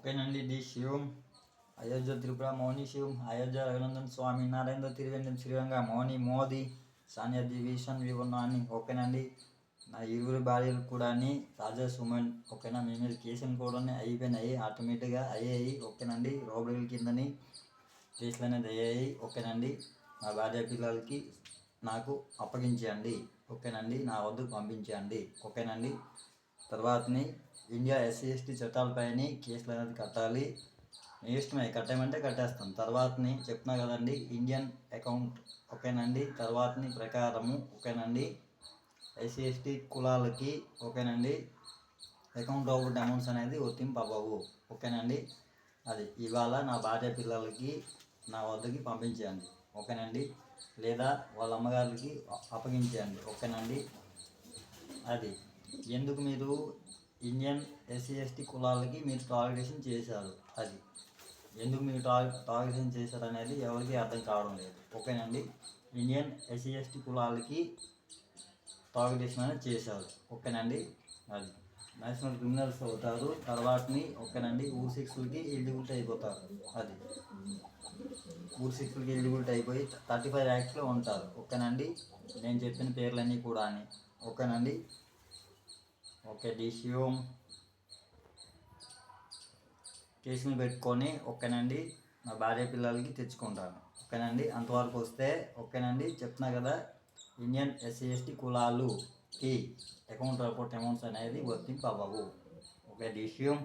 ఓకేనండి. డి శివం అయోధ్య త్రిపుర మౌని శివం అయోధ్య రఘునందన్ స్వామి నరేంద్ర తిరువెంద్రం శ్రీరంగ మౌని మోదీ సానియా దివిషన్ వివన్నాని. ఓకేనండి. నా ఇరువురు భార్యలు కూడా రాజా సుమన్. ఓకేనా, మీ మీద కేసులు కూడా అయిపోయినాయి, ఆటోమేటిక్గా అయ్యాయి. ఓకేనండి. రోబరీల కిందని కేసులు అనేది అయ్యాయి. ఓకేనండి. నా భార్య పిల్లలకి నాకు అప్పగించండి. ఓకేనండి. నా వద్దకు పంపించండి. ఓకేనండి. తర్వాతని ఇండియా ఎస్సీ ఎస్టీ చట్టాలపైన కేసులు అనేది కట్టాలి. మీ ఇష్టమే, కట్టేయమంటే కట్టేస్తాం. తర్వాతని చెప్తున్నా కదండి, ఇండియన్ అకౌంట్. ఓకేనండి. తర్వాతని ప్రకారము ఓకేనండి, ఎస్సీ ఎస్టీ కులాలకి ఓకేనండి అకౌంట్ ఆఫ్ అమౌంట్స్ అనేది వర్తింపు అవ్వవు. ఓకేనండి. అది ఇవాళ నా భార్య పిల్లలకి నా వద్దకి పంపించండి. ఓకేనండి. లేదా వాళ్ళ అమ్మగారికి అప్పగించండి. ఓకేనండి. అది ఎందుకు మీరు ఇండియన్ ఎస్సీ ఎస్టీ కులాలకి మీరు టార్గెటేషన్ చేశారు, అది ఎందుకు మీరు టార్గెటేషన్ చేశారు అనేది ఎవరికి అర్థం కావడం లేదు. ఓకేనండి. ఇండియన్ ఎస్సీ ఎస్టీ కులాలకి టార్గెటేషన్ అనేది చేశారు. ఓకేనండి. అది నేషనల్ క్రిమినల్స్ అవుతారు. తర్వాతని ఓకేనండి ఊరు శిక్షలకి ఎలిజిబిలిటీ అయిపోతారు. అది ఊరు శిక్షలకి ఎలిజిబిలిటీ అయిపోయి 35 యాక్ట్స్లో ఉంటారు. ఓకేనండి. నేను చెప్పిన పేర్లన్నీ కూడా ఓకేనండి. ఓకే. డి శివం కేసులు పెట్టుకొని ఓకేనండి నా భార్య పిల్లలకి తెచ్చుకుంటాను. ఓకేనండి. అంతవరకు వస్తే ఓకేనండి చెప్తున్నా కదా, ఇండియన్ ఎస్సీ ఎస్టీ కులాలుకి అకౌంట్ రిపోర్ట్ అమౌంట్స్ అనేది వర్తింపు అవ్వవు. ఓకే. డి శివం.